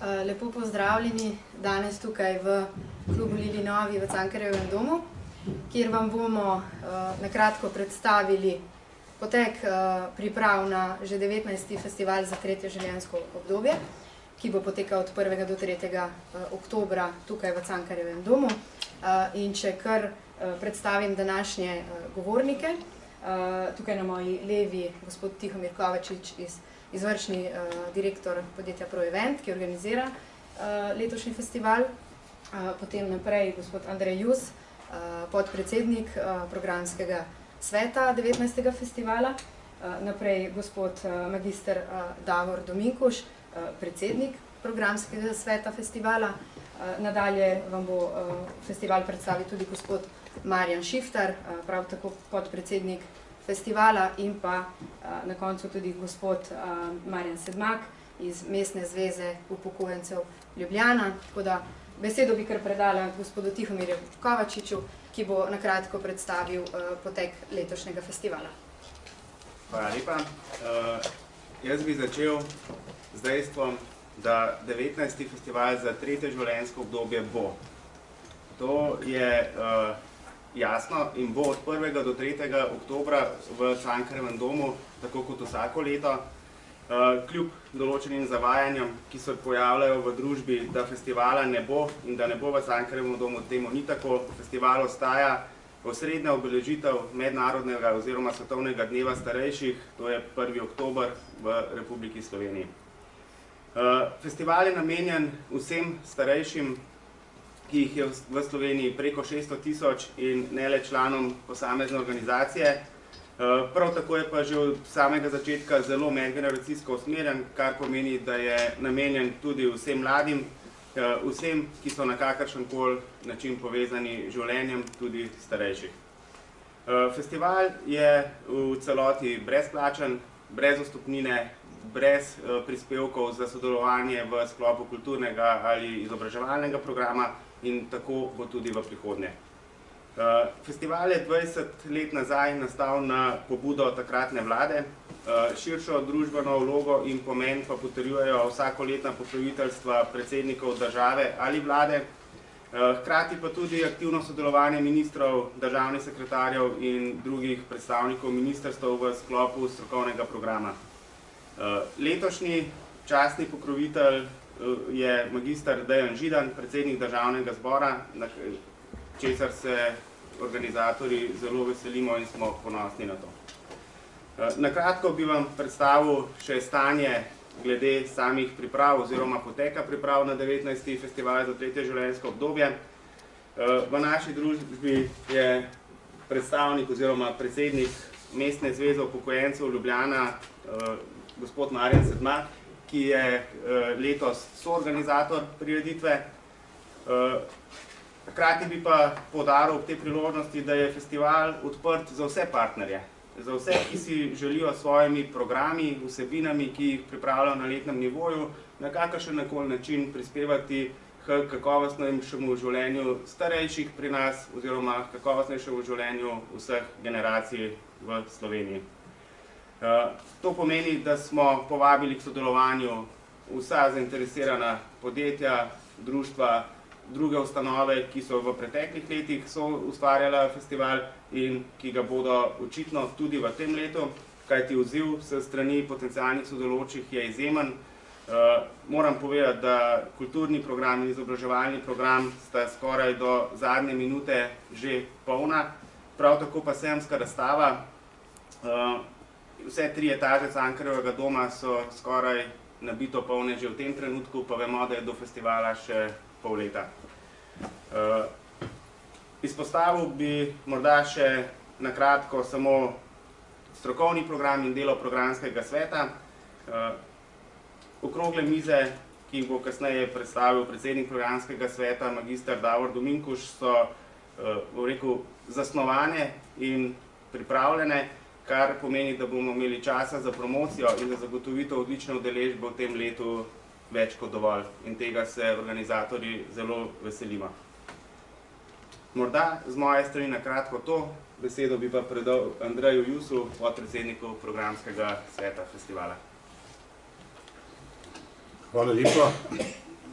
Lepo pozdravljeni danes tukaj v klubu Lili Novi v Cankarjevem domu, kjer vam bomo na kratko predstavili potek priprav na že 19. festival za tretje življenjsko obdobje, ki bo potekal od 1. do 3. oktobra tukaj v Cankarjevem domu. In če kar predstavim današnje govornike, tukaj na moji levi gospod Tihomir Kovačič, izvršni direktor podjetja ProEvent, ki organizira letošnji festival. Potem naprej gospod Andrej Jus, podpredsednik programskega sveta 19. festivala. Naprej gospod magister Davor Dominkuš, predsednik programskega sveta festivala. Nadalje vam bo festival predstavil tudi gospod Marjan Šiftar, prav tako podpredsednik festivala, in pa na koncu tudi gospod Marjan Sedmak iz Mestne zveze upokojencev Ljubljana. Tako da besedo bi kar predala gospodu Tihomirju Kovačiču, ki bo na kratko predstavil potek letošnjega festivala. Hvala lepa. Jaz bi začel z dejstvom, da 19. festival za tretje življenjsko obdobje bo. To je jasno in bo od 1. do 3. oktobra v Cankarjevem domu, tako kot vsako leto. Kljub določenim zavajanjem, ki se pojavljajo v družbi, da festivala ne bo in da ne bo v Cankarjevem domu, temu ni tako. Festival ostaja osrednja obeležitev mednarodnega oziroma svetovnega dneva starejših, to je 1. oktober v Republiki Sloveniji. Festival je namenjen vsem starejšim, ki jih je v Sloveniji preko 600 000 in ne le članom posamezne organizacije. Prav tako je pa že od samega začetka zelo medgeneracijsko usmerjen, kar pomeni, da je namenjen tudi vsem mladim, vsem, ki so na kakršenkoli način povezani z življenjem, tudi starejših. Festival je v celoti brezplačen, brez vstopnine, brez prispevkov za sodelovanje v sklopu kulturnega ali izobraževalnega programa, in tako bo tudi v prihodnje. Festival je 20 let nazaj nastal na pobudo takratne vlade. Širšo družbeno vlogo in pomen pa potrjujejo vsakoletna pokroviteljstva predsednikov države ali vlade, hkrati pa tudi aktivno sodelovanje ministrov, državnih sekretarjev in drugih predstavnikov ministrstev v sklopu strokovnega programa. Letošnji častni pokrovitelj je magister Dejan Židan, predsednik Državnega zbora, česar se organizatorji zelo veselimo in smo ponosni na to. Na kratko bi vam predstavil še stanje glede samih priprav oziroma poteka priprav na 19. festival za tretje življenjsko obdobje. V naši družbi je predstavnik oziroma predsednik Mestne zveze upokojencev Ljubljana, gospod Marjan Sedmak, ki je letos soorganizator prireditve. Hkrati bi pa poudaril ob tej priložnosti, da je festival odprt za vse partnerje, za vse, ki si želijo s svojimi programi, vsebinami, ki jih pripravljajo na letnem nivoju, na kakršenkoli način prispevati k kakovostnejšemu življenju starejših pri nas oziroma kakovostnejšemu življenju vseh generacij v Sloveniji. To pomeni, da smo povabili k sodelovanju vsa zainteresirana podjetja, društva, druge ustanove, ki so v preteklih letih ustvarjala festival in ki ga bodo očitno tudi v tem letu, kajti odziv s strani potencialnih sodelujočih je izjemen. Moram povedati, da kulturni program in izobraževalni program sta skoraj do zadnje minute že polna, prav tako pa sejemska razstava. Vse 3 etaže Cankarjevega doma so skoraj nabito polne že v tem trenutku, pa vemo, da je do festivala še pol leta. Izpostavil bi morda še na kratko samo strokovni program in delo programskega sveta. Okrogle mize, ki jih bo kasneje predstavil predsednik programskega sveta, magister Davor Dominkuš, so zasnovane in pripravljene, kar pomeni, da bomo imeli časa za promocijo in za zagotovitev odlične udeležbe v tem letu več kot dovolj. In tega se organizatorji zelo veselimo. Morda z moje strani na kratko to, besedo bi pa predal Andreju Jusu, podpredsedniku programskega sveta festivala. Hvala lepa.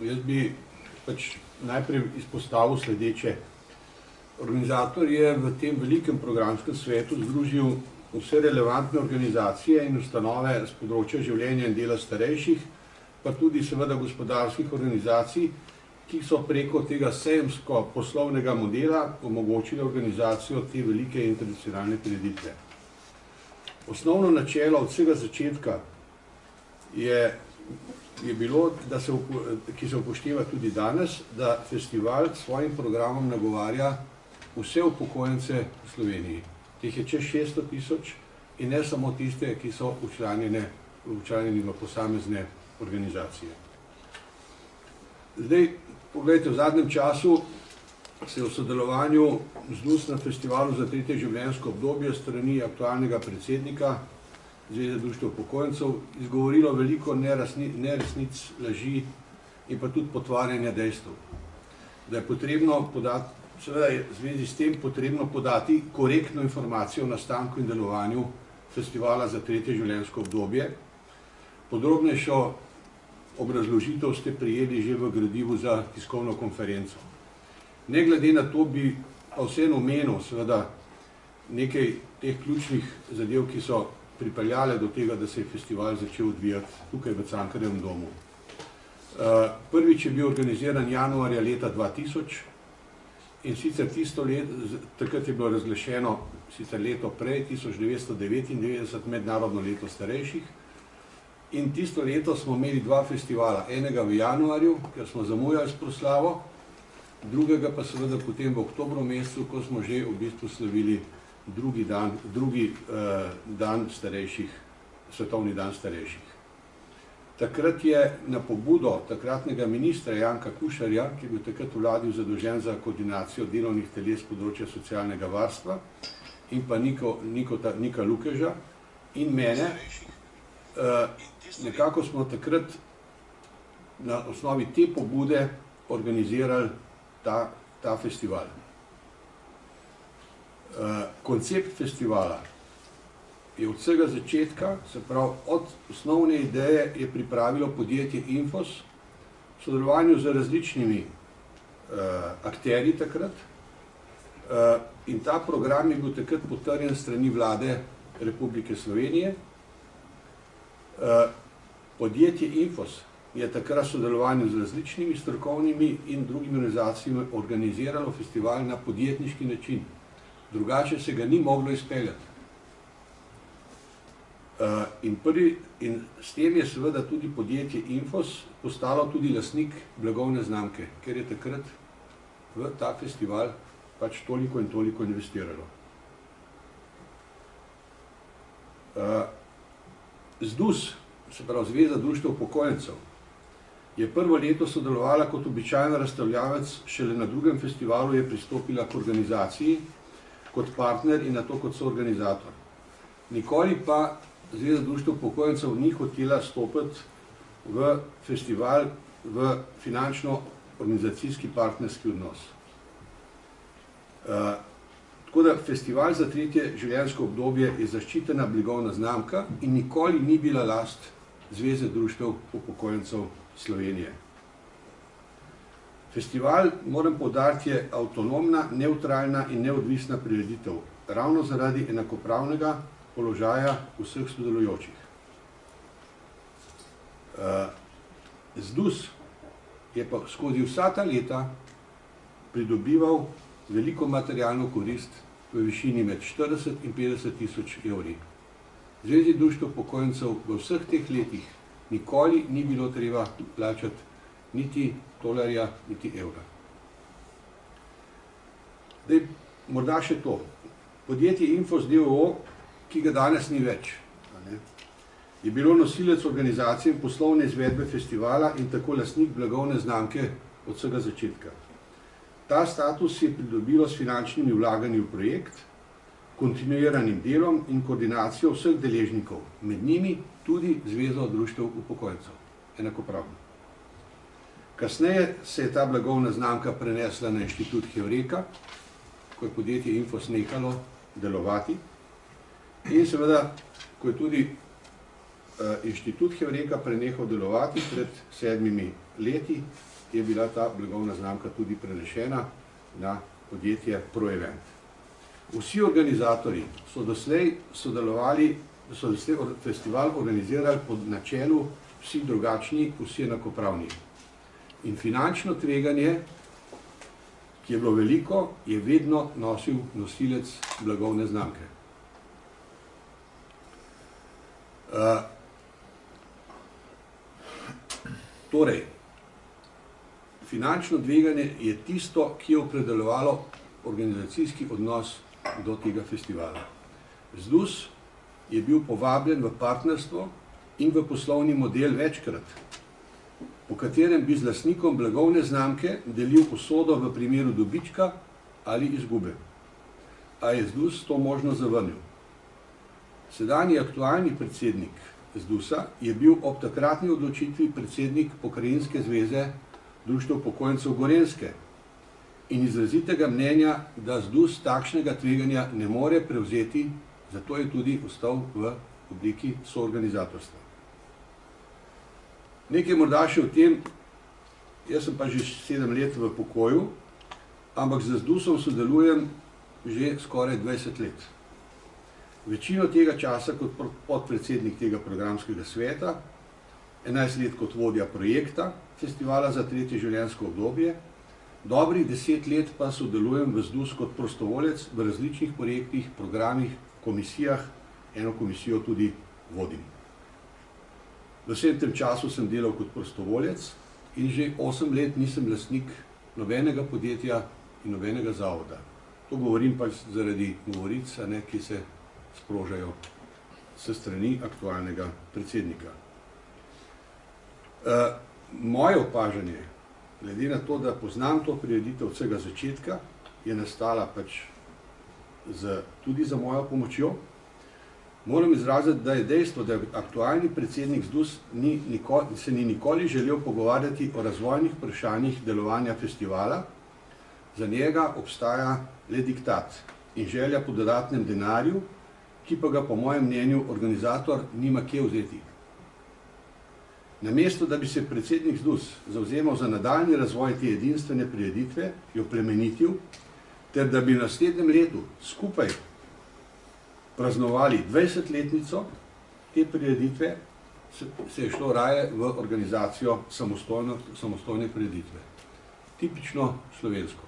Jaz bi najprej izpostavil sledeče. Organizator je v tem velikem programskem svetu združil vse relevantne organizacije in ustanove z področja življenja in dela starejših, pa tudi seveda gospodarskih organizacij, ki so preko tega sejemsko-poslovnega modela omogočili organizacijo te velike in tradicionalne prireditve. Osnovno načelo od vsega začetka je bilo, ki se upošteva tudi danes, da festival s svojim programom nagovarja vse upokojence v Sloveniji. Teh je čez 600 000 in ne samo tiste, ki so včlanjeni v posamezne organizacije. Zdaj, poglejte, v zadnjem času se je v sodelovanju z ZDUS na festivalu za tretje življenjsko obdobje strani aktualnega predsednika Zveze društev upokojencev izgovorilo veliko neresnic, laži in pa tudi potvarjanja dejstev. Da je potrebno seveda je v zvezi s tem potrebno podati korektno informacijo o nastanku in delovanju festivala za tretje življenjsko obdobje. Podrobnejšo obrazložitev ste prejeli že v gradivu za tiskovno konferenco. Ne glede na to bi pa vseeno omenil seveda nekaj teh ključnih zadev, ki so pripeljale do tega, da se je festival začel odvijati tukaj v Cankarjevem domu. Prvič je bil organiziran januarja leta 2000 in sicer takrat je bilo razglašeno sicer leto prej, 1999, mednarodno leto starejših. In tisto leto smo imeli dva festivala, enega v januarju, ker smo zamujali s proslavo, drugega pa seveda potem v oktobru mesecu, ko smo že v bistvu slavili drugi dan starejših, svetovni dan starejših. Takrat je na pobudo takratnega ministra Janka Kušarja, ki je bil takrat v vladi zadolžen za koordinacijo delovnih teles s področja socialnega varstva, in pa Nika Lukeža in mene, nekako smo takrat na osnovi te pobude organizirali ta festival. Koncept festivala je od vsega začetka, se pravi od osnovne ideje, je pripravilo podjetje Infos v sodelovanju z različnimi akterji takrat in ta program je bil takrat potrjen strani vlade Republike Slovenije. Podjetje Infos je takrat v sodelovanju z različnimi strokovnimi in drugimi organizacijami organiziralo festival na podjetniški način. Drugače se ga ni moglo izpeljati. In s tem je seveda tudi podjetje Infos postalo tudi lastnik blagovne znamke, ker je takrat v ta festival pač toliko in toliko investiralo. ZDUS, se pravi Zveza društev upokojencev, je prvo leto sodelovala kot običajen razstavljavec, šele na drugem festivalu je pristopila k organizaciji kot partner in nato kot soorganizator. Nikoli pa Zveza društev upokojencev ni hotela stopiti v festival v finančno-organizacijski partnerski odnos. Tako da festival za tretje življenjsko obdobje je zaščitena blagovna znamka in nikoli ni bila last Zveze društev upokojencev Slovenije. Festival, moram poudariti, je avtonomna, nevtralna in neodvisna prireditev, ravno zaradi enakopravnega položaja vseh sodelujočih. ZDUS je pa skozi vsa ta leta pridobival veliko materialno korist v višini med 40 in 50 tisoč evri. Zvezi društev upokojencev v vseh teh letih nikoli ni bilo treba plačati niti tolarja, niti evra. Zdaj, morda še to. Podjetje Infos d.o.o., ki ga danes ni več, je bilo nosilec organizacije in poslovne izvedbe festivala in tako lastnik blagovne znamke od vsega začetka. Ta status je pridobilo s finančnimi vlaganji v projekt, kontinuiranim delom in koordinacijo vseh deležnikov, med njimi tudi Zvezo društev upokojencev, enakopravno. Kasneje se je ta blagovna znamka prenesla na Inštitut Heureka, ko je podjetje Infos nehalo delovati. In seveda, ko je tudi Inštitut Heureka prenehal delovati pred 7 leti, je bila ta blagovna znamka tudi prenešena na podjetje ProEvent. Vsi organizatorji so doslej sodelovali, so doslej festival organizirali pod načelu vsi drugačni, vsi enakopravni. In finančno tveganje, ki je bilo veliko, je vedno nosil nosilec blagovne znamke. Torej, finančno tveganje je tisto, ki je opredeljevalo organizacijski odnos do tega festivala. ZDUS je bil povabljen v partnerstvo in v poslovni model večkrat, po katerem bi z lastnikom blagovne znamke delil usodo v primeru dobička ali izgube. A je ZDUS to možno zavrnil. Sedanji aktualni predsednik ZDUS-a je bil ob takratni odločitvi predsednik Pokrajinske zveze Društev upokojencev Gorenjske in izrazitega mnenja, da ZDUS takšnega tveganja ne more prevzeti, zato je tudi ostal v obliki soorganizatorstva. Nekaj morda še o tem, jaz sem pa že 7 let v pokoju, ampak z ZDUS-om sodelujem že skoraj 20 let. Večino tega časa kot podpredsednik tega programskega sveta, 11 let kot vodja projekta festivala za 3. življenjsko obdobje, dobrih 10 let pa sodelujem v ZDUS kot prostovoljec v različnih projektih, programih, komisijah, eno komisijo tudi vodim. V vsem tem času sem delal kot prostovoljec in že 8 let nisem lastnik nobenega podjetja in nobenega zavoda. To govorim pa zaradi govoric, ki se sprožajo s strani aktualnega predsednika. Moje opažanje, glede na to, da poznam to prireditev od vsega začetka, je nastala pač tudi za mojo pomočjo. Moram izraziti, da je dejstvo, da aktualni predsednik ZDUS se ni nikoli želel pogovarjati o razvojnih vprašanjih delovanja festivala, za njega obstaja le diktat in želja po dodatnem denarju, ki pa ga po mojem mnenju organizator nima kje vzeti. Namesto, da bi se predsednik ZDUS zavzemal za nadaljnji razvoj te edinstvene prireditve, jo plemenitil, ter da bi v naslednjem letu skupaj praznovali 20-letnico te prireditve, se je šlo raje v organizacijo samostojne prireditve. Tipično slovensko.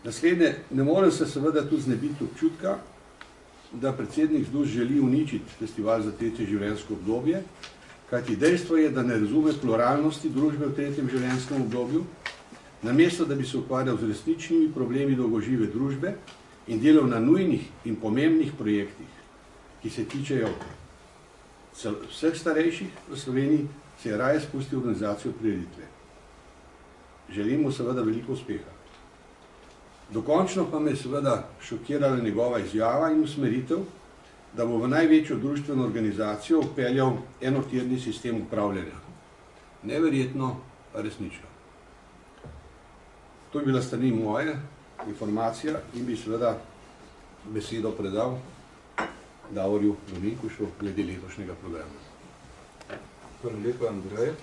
Naslednje, ne morem se seveda tudi znebiti občutka, da predsednik ZDUS želi uničiti festival za 3. življenjsko obdobje, kajti dejstvo je, da ne razume pluralnosti družbe v 3. življenjskem obdobju, namesto da bi se ukvarjal z resničnimi problemi dolgožive družbe in delal na nujnih in pomembnih projektih, ki se tičejo vseh starejših v Sloveniji, se je raje spustil v organizacijo prireditve. Želim mu seveda veliko uspeha. Dokončno pa me je seveda šokirala njegova izjava in usmeritev, da bo v največjo društveno organizacijo vpeljal enotirni sistem upravljanja. Neverjetno, pa resnično. To je bila strani moja informacija in bi seveda besedo predal Davorju Dominkušu glede letošnjega programa. Hvala lepa, Andrej.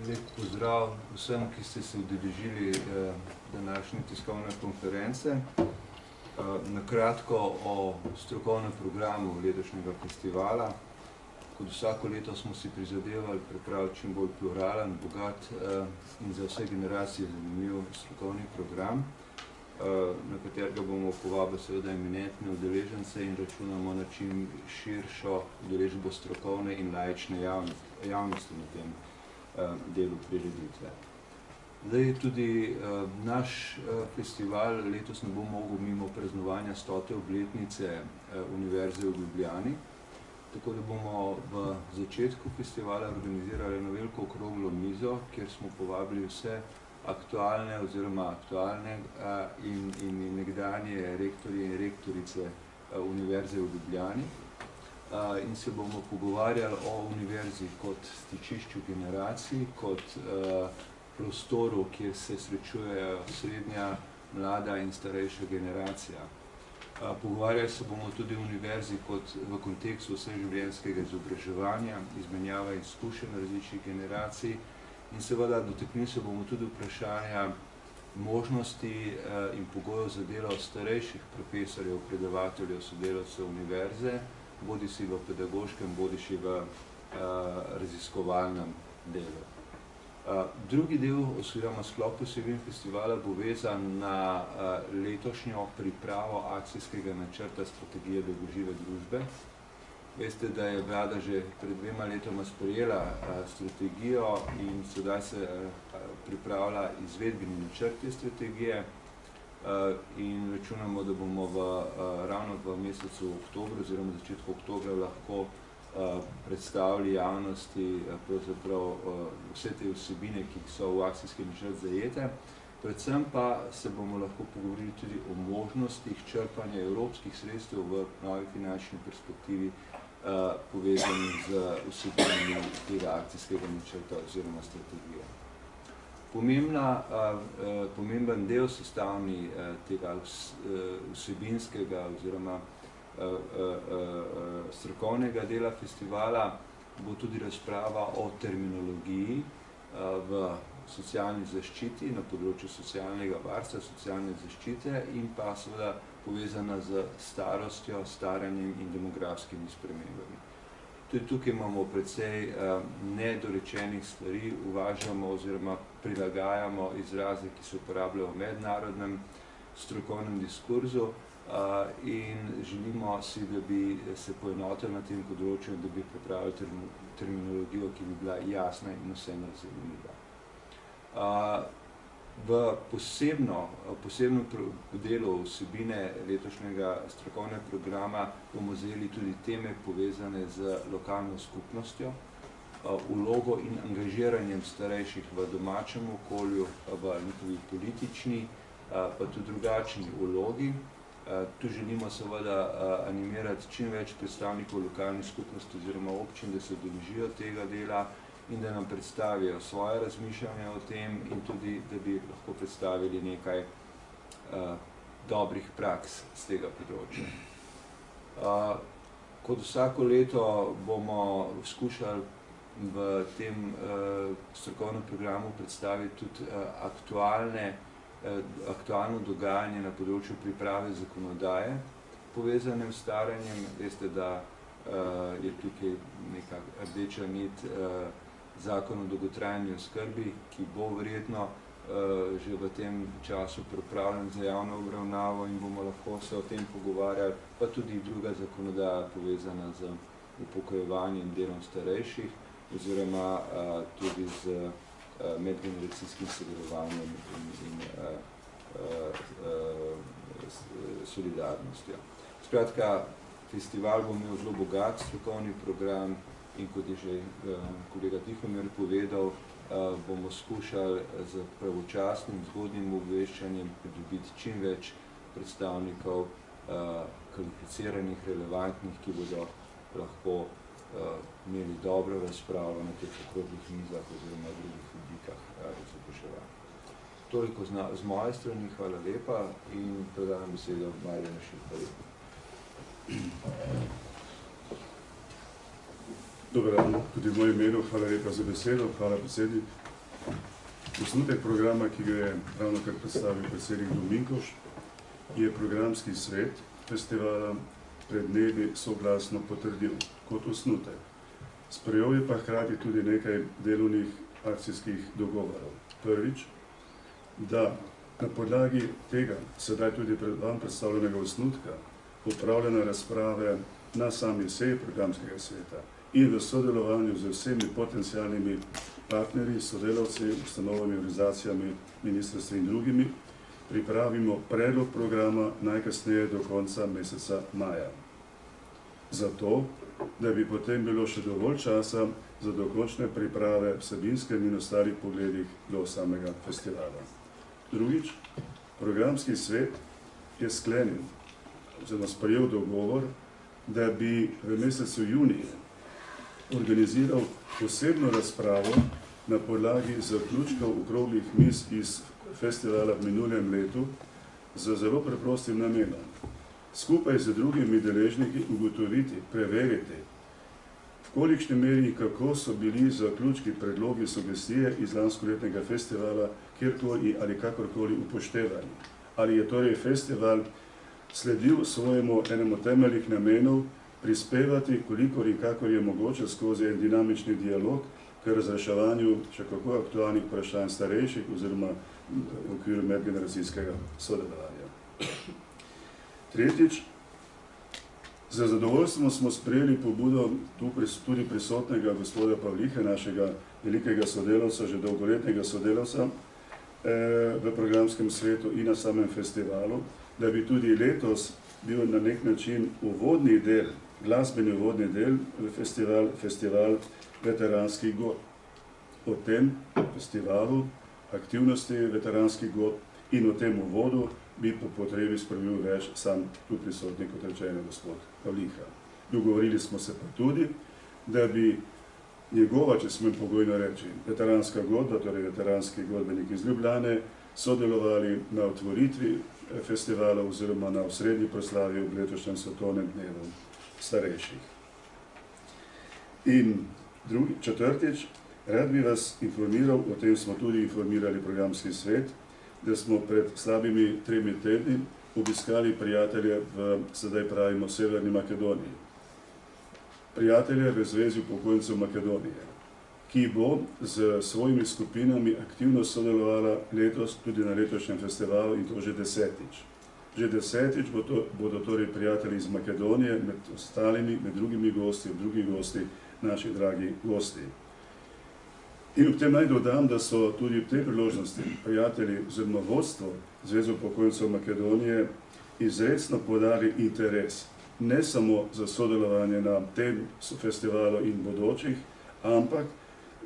Lep pozdrav vsem, ki ste se udeležili današnje tiskovne konference. Na kratko o strokovnem programu letošnjega festivala. Kot vsako leto smo si prizadevali pripraviti čim bolj pluralen, bogat in za vse generacije zanimiv strokovni program, na katerega bomo povabili seveda eminentne udeležence in računamo na čim širšo udeležbo strokovne in laične javnosti na tem delu prireditve. Zdaj tudi naš festival letos ne bo mogel mimo praznovanja 100. obletnice Univerze v Ljubljani, tako da bomo v začetku festivala organizirali eno veliko okroglo mizo, kjer smo povabili vse aktualne oziroma aktualne in nekdanje rektorje in rektorice Univerze v Ljubljani in se bomo pogovarjali o univerzi kot stičišču generacij, kot prostoru, kjer se srečujejo srednja, mlada in starejša generacija. Pogovarjali se bomo tudi o univerzi kot v kontekstu vseživljenjskega izobraževanja, izmenjava izkušenj različnih generacij in seveda dotaknili se bomo tudi vprašanja možnosti in pogojev za delo starejših profesorjev, predavateljev, sodelavcev univerze, bodisi v pedagoškem, bodisi v raziskovalnem delu. Drugi del oziroma sklop vsebin festivala bo vezan na letošnjo pripravo akcijskega načrta strategije dolgožive družbe. Veste, da je vlada že pred 2 letoma sprejela strategijo in sedaj se pripravlja izvedbeni načrt te strategije in računamo, da bomo ravno v mesecu oktobru oziroma začetku oktobra lahko predstavili javnosti pravzaprav vse te vsebine, ki so v akcijski načrt zajete. Predvsem pa se bomo lahko pogovorili tudi o možnostih črpanja evropskih sredstev v novi finančni perspektivi povezanih z vsebinami tega akcijskega načrta oziroma strategije. Pomemben del sestavni tega vsebinskega oziroma strokovnega dela festivala bo tudi razprava o terminologiji v socialni zaščiti, na področju socialnega varstva, socialne zaščite in pa seveda povezana z starostjo, staranjem in demografskimi spremembami. Tudi tukaj imamo precej nedorečenih stvari, uvažamo oziroma prilagajamo izraze, ki se uporabljajo v mednarodnem strokovnem diskurzu in želimo si, da bi se poenotili na tem področju in da bi pripravili terminologijo, ki bi bila jasna in vsem razumljiva. V posebnem delu vsebine letošnjega strokovnega programa bomo zajeli tudi teme povezane z lokalno skupnostjo, vlogo in angažiranjem starejših v domačem okolju, v njihovi politični, pa tudi drugačni vlogi. Tu želimo seveda animirati čim več predstavnikov lokalnih skupnosti oziroma občin, da se udeležijo tega dela in da nam predstavijo svoje razmišljanje o tem in tudi, da bi lahko predstavili nekaj dobrih praks z tega področja. Kot vsako leto bomo skušali v tem strokovnem programu predstaviti tudi aktualno dogajanje na področju priprave zakonodaje povezanem s staranjem. Veste, da je tukaj neka rdeča nit zakon o dolgotrajni oskrbi, ki bo verjetno že v tem času pripravljen za javno obravnavo in bomo lahko se o tem pogovarjali, pa tudi druga zakonodaja povezana z upokojevanjem delom starejših oziroma tudi z medgeneracijskim sodelovanjem in solidarnostjo. Skratka, festival bo imel zelo bogat strokovni program in kot je že kolega Tihomir povedal, bomo skušali z pravočasnim, zgodnjim obveščanjem pridobiti čim več predstavnikov kvalificiranih, relevantnih, ki bodo lahko imeli dobro razpravo na teh okroglih mizah oziroma drugih oblikah izobraževanja. Toliko z moje strani, hvala lepa in predajam besedo Marjanu Šilharju. Dober dan, tudi v mojem imenu, hvala lepa za besedo, hvala predsednik. Osnutek programa, ki ga je ravnokar predstavil predsednik Dominkoš, je programski svet festivala pred dnevi soglasno potrdil kot osnutek. Sprejel je pa hkrati tudi nekaj delovnih akcijskih dogovorov. Prvič, da na podlagi tega, sedaj tudi pred vam predstavljenega osnutka, opravljene razprave na sami seji programskega sveta in v sodelovanju z vsemi potencialnimi partnerji, sodelavci, ustanovami, organizacijami, ministrstvi in drugimi, pripravimo predlog programa najkasneje do konca meseca maja. Zato, da bi potem bilo še dovolj časa za dokončne priprave vsebinske in ostalih pogledih do samega festivala. Drugič, programski svet je sklenil oziroma sprejel dogovor, da bi v mesecu juniju organiziral posebno razpravo na podlagi zaključkov okroglih miz iz festivala v minulem letu z zelo preprostim namenom. skupaj z drugimi deležniki ugotoviti, preveriti, v kolikšni meri in kako so bili zaključki, predlogi, sugestije iz lanskoletnega festivala kjerkoli ali kakorkoli upoštevani. Ali je torej festival sledil svojemu enemu temeljnih namenov prispevati, kolikor in kakor je mogoče skozi en dinamični dialog k razreševanju še kako aktualnih vprašanj starejših oziroma v okviru medgeneracijskega sodelovanja. Tretjič, z zadovoljstvom smo sprejeli pobudo tudi prisotnega gospoda Pavlihe, našega velikega sodelavca, že dolgoletnega sodelavca v programskem svetu in na samem festivalu, da bi tudi letos bil na nek način uvodni del, glasbeni uvodni del festival veteranskih god. O tem festivalu, aktivnosti veteranskih god in o tem uvodu bi po potrebi sprebil več sam tu prisotni, kot rečeno, gospod Pavliha. Dogovorili smo se pa tudi, da bi njegova, če smem pogojno reči, veteranska godba, torej veteranski godbenik iz Ljubljane, sodelovali na otvoritvi festivala oziroma na osrednji proslavi ob letošnjem svetovnem dnevu starejših. In četrtič, rad bi vas informiral, o tem smo tudi informirali programski svet, da smo pred slabimi 3 tedni obiskali prijatelje v, sedaj pravimo, Severni Makedoniji. Prijatelje v Zvezi upokojencev Makedonije, ki bo z svojimi skupinami aktivno sodelovala letos tudi na letošnjem festivalu in to že 10-tič. Že 10-tič bodo torej prijatelji iz Makedonije med ostalimi, med drugimi gosti, drugi gosti, naši dragi gosti. In ob tem naj dodam, da so tudi v tej priložnosti prijatelji oziroma vodstvo Zveze upokojencev Makedonije izrecno podali interes ne samo za sodelovanje na tem festivalu in bodočih, ampak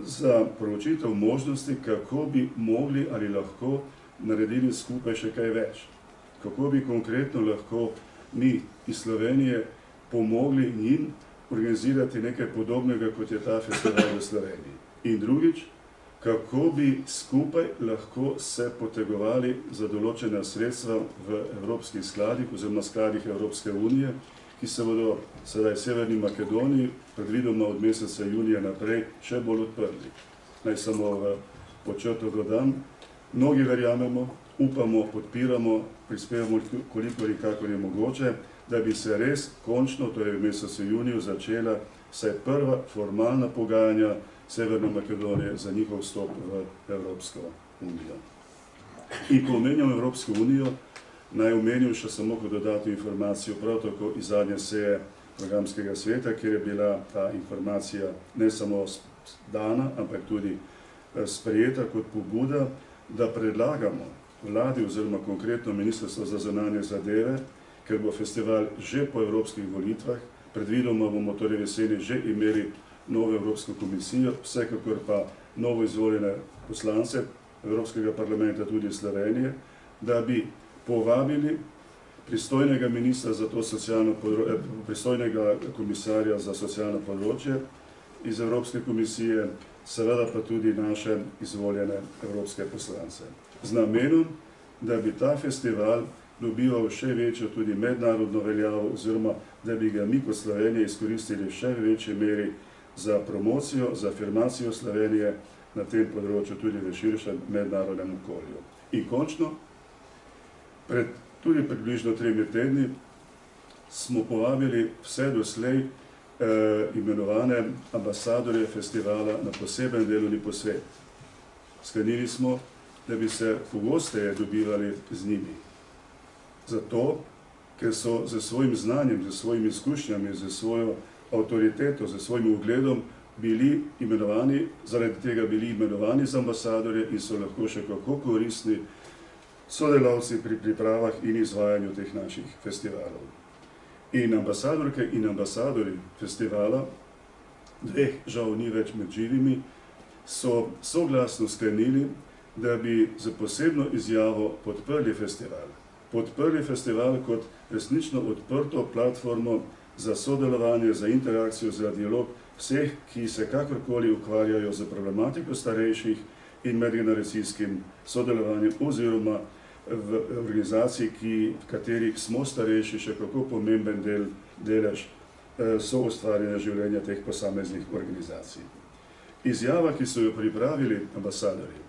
za proučitev možnosti, kako bi mogli ali lahko naredili skupaj še kaj več. Kako bi konkretno lahko mi iz Slovenije pomogli njim organizirati nekaj podobnega, kot je ta festival v Sloveniji. In drugič, kako bi skupaj lahko se potegovali za določena sredstva v evropskih skladih oziroma skladih Evropske unije, ki se bodo sedaj v Severni Makedoniji, predvidoma od meseca junija naprej, še bolj odprli. Naj samo v počrto dodam, mnogi verjamemo, upamo, podpiramo, prispevamo kolikor in kakor je mogoče, da bi se res končno, torej v mesecu juniju, začela vsaj prva formalna pogajanja Severne Makedonije za njihov vstop v Evropsko unijo. In ko omenjam Evropsko unijo, naj omenim še samo kot dodatno informacijo, prav tako iz zadnje seje programskega sveta, kjer je bila ta informacija ne samo dana, ampak tudi sprejeta kot pobuda, da predlagamo vladi oziroma konkretno Ministrstvo za zunanje zadeve, ker bo festival že po evropskih volitvah, predvidoma bomo torej jeseni že imeli novo Evropsko komisijo, vsekakor pa novo izvoljene poslance Evropskega parlamenta tudi Slovenije, da bi povabili pristojnega ministra za to socialno področje, pristojnega komisarja za socialno področje iz Evropske komisije, seveda pa tudi naše izvoljene evropske poslance. Z namenom, da bi ta festival dobival še večjo tudi mednarodno veljavo oziroma da bi ga mi kot Slovenije izkoristili še v večji meri za promocijo, za afirmacijo Slovenije na tem področju tudi v širšem mednarodnem okolju. In končno, pred tudi približno 3 tedni smo povabili vse doslej imenovane ambasadorje festivala na poseben delovni posvet. Sklenili smo, da bi se pogosteje dobivali z njimi. Zato, ker so z svojim znanjem, z svojimi izkušnjami, z svojo avtoriteto, z svojim ugledom bili imenovani, zaradi tega bili imenovani za ambasadorje in so lahko še kako koristni sodelavci pri pripravah in izvajanju teh naših festivalov. In ambasadorke in ambasadori festivala, dveh žal ni več med živimi, so soglasno sklenili, da bi za posebno izjavo podprli festival. Podprli festival kot resnično odprto platformo za sodelovanje, za interakcijo, za dialog vseh, ki se kakorkoli ukvarjajo z problematiko starejših in medgeneracijskim sodelovanjem oziroma v organizaciji, v katerih smo starejši, še kako pomemben delež so ustvarjanja življenja teh posameznih organizacij. Izjava, ki so jo pripravili ambasadorji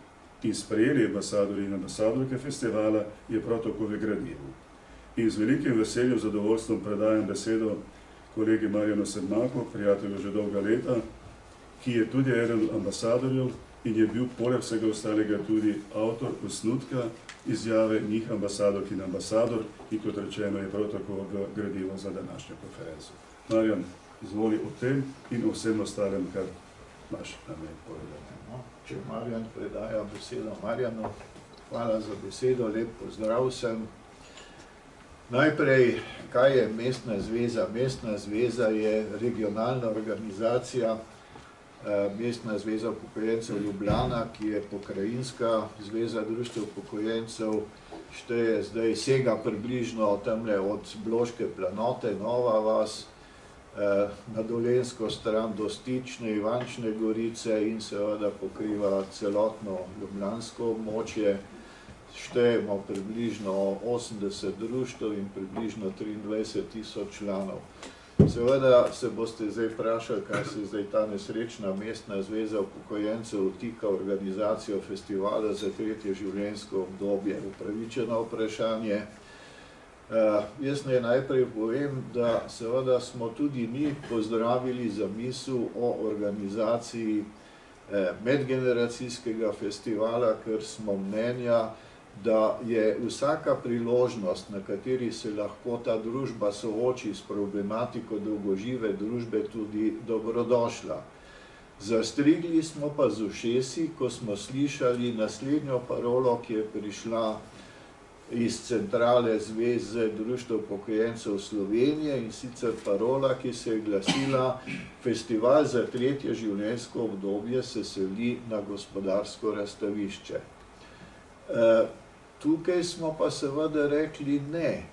in sprejeli ambasadorji in ambasadorke festivala, je prav tako v gradivu. In z velikim veseljem, zadovoljstvom predajam besedo kolegi Marjanu Sedmaku, prijatelju že dolga leta, ki je tudi eden od ambasadorjev in je bil poleg vsega ostalega tudi avtor osnutka izjave njih ambasadork in ambasador, ki kot rečeno je prav tako v gradivu za današnjo konferenco. Marjan, izvoli o tem in o vsem ostalem, kar imaš namen povedati. Če Marjan predaja besedo Marjanu, hvala za besedo, lep pozdrav vsem. Najprej, kaj je Mestna zveza? Mestna zveza je regionalna organizacija Mestna zveza upokojencev Ljubljana, ki je pokrajinska zveza društev upokojencev, šteje zdaj sega približno tamle od Bloške planote, Nova vas, na Dolenjsko stran do Stične, Ivančne Gorice in seveda pokriva celotno ljubljansko območje. Štejemo približno 80 društev in približno 23.000 članov. Seveda se boste zdaj vprašali, kaj se zdaj ta nesrečna Mestna zveza upokojencev vtika organizacijo festivala za 3. življenjsko obdobje. Upravičeno vprašanje. Jaz naj najprej povem, da seveda smo tudi mi pozdravili zamisel o organizaciji medgeneracijskega festivala, ker smo mnenja, da je vsaka priložnost, na kateri se lahko ta družba sooči s problematiko dolgožive družbe, tudi dobrodošla. Zastrigli smo pa z ušesi, ko smo slišali naslednjo parolo, ki je prišla iz centrale Zveze društev upokojencev Slovenije, in sicer parola, ki se je glasila: Festival za 3. življenjsko obdobje se seli na gospodarsko razstavišče. Tukaj smo pa seveda rekli ne.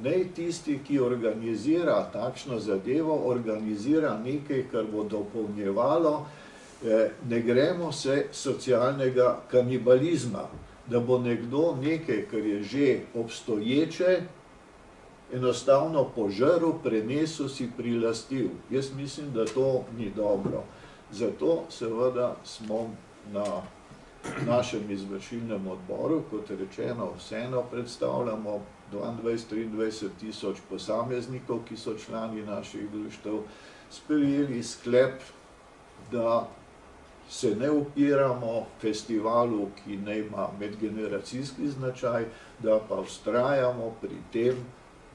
Naj tisti, ki organizira takšno zadevo, organizira nekaj, kar bo dopolnjevalo, ne gremo se socialnega kanibalizma, da bo nekdo nekaj, kar je že obstoječe, enostavno požrl, prenesel, si prilastil. Jaz mislim, da to ni dobro. Zato seveda smo na našem izvršilnem odboru, kot rečeno, vseeno predstavljamo 22-23 tisoč posameznikov, ki so člani naših društev, sprejeli sklep, da se ne upiramo festivalu, ki ne ima medgeneracijski značaj, da pa vztrajamo pri tem,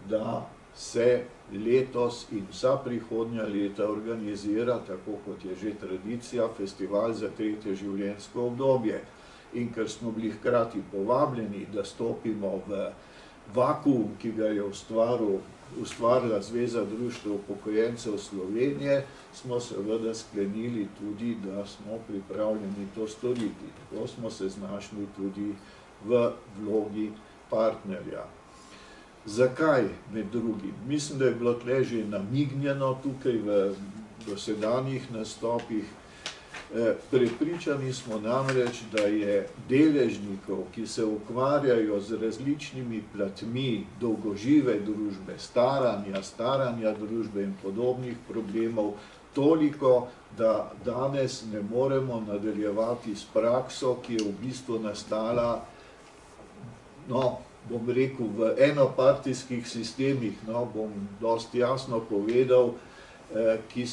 da se letos in vsa prihodnja leta organizira, tako kot je že tradicija, festival za 3. življenjsko obdobje. In ker smo bili hkrati povabljeni, da stopimo v vakuum, ki ga je ustvarila Zveza društev upokojencev Slovenije, smo seveda sklenili tudi, da smo pripravljeni to storiti. Tako smo se znašli tudi v vlogi partnerja. Zakaj med drugim? Mislim, da je bilo tle že namignjeno tukaj v dosedanjih nastopih. Prepričani smo namreč, da je deležnikov, ki se ukvarjajo z različnimi platmi dolgožive družbe, staranja družbe in podobnih problemov, toliko, da danes ne moremo nadaljevati s prakso, ki je v bistvu nastala, bom rekel, v enopartijskih sistemih, bom dosti jasno povedal, ki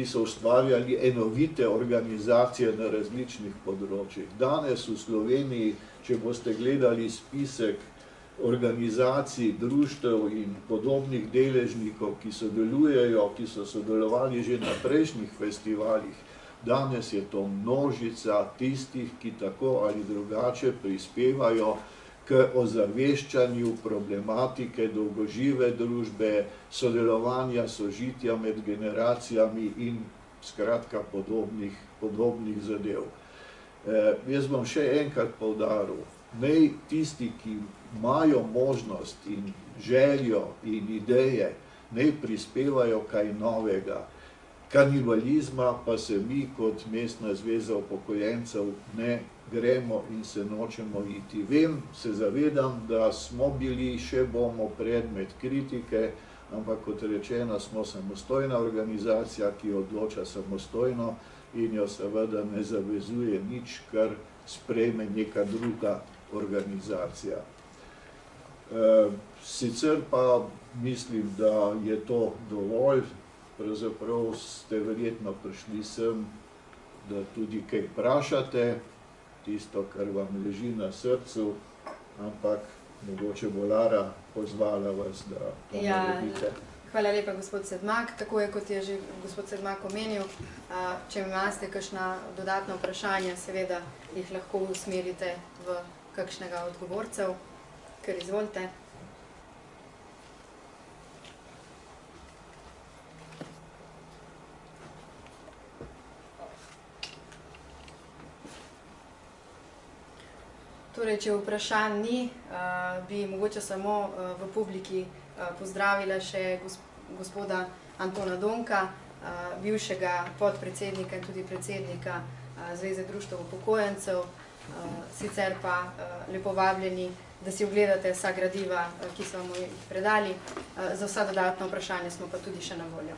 so ustvarjali enovite organizacije na različnih področjih. Danes v Sloveniji, če boste gledali spisek organizacij, društev in podobnih deležnikov, ki sodelujejo, ki so sodelovali že na prejšnjih festivalih, danes je to množica tistih, ki tako ali drugače prispevajo k ozaveščanju problematike dolgožive družbe, sodelovanja, sožitja med generacijami in skratka podobnih zadev. Jaz bom še enkrat poudaril, naj tisti, ki imajo možnost in željo in ideje, naj prispevajo kaj novega. kanibalizma pa se mi kot Mestna zveza upokojencev ne gremo in se nočemo iti. Vem, se zavedam, da smo bili, še bomo predmet kritike, ampak kot rečeno, smo samostojna organizacija, ki odloča samostojno in jo seveda ne zavezuje nič, kar sprejme neka druga organizacija. Sicer pa mislim, da je to dovolj. Pravzaprav ste verjetno prišli sem, da tudi kaj vprašate, tisto, kar vam leži na srcu, ampak mogoče bo Lara pozvala vas, da to naredite. Hvala lepa, gospod Sedmak. Tako je, kot je že gospod Sedmak omenil, če imate kakšna dodatna vprašanja, seveda jih lahko usmerite v kakšnega odgovorcev, ker izvolite. Torej, če vprašanj ni, bi mogoče samo v publiki pozdravila še gospoda Antona Donka, bivšega podpredsednika in tudi predsednika Zveze društev upokojencev. Sicer pa lepo vabljeni, da si ogledate vsa gradiva, ki so vam jih predali. Za vsa dodatna vprašanja smo pa tudi še na voljo.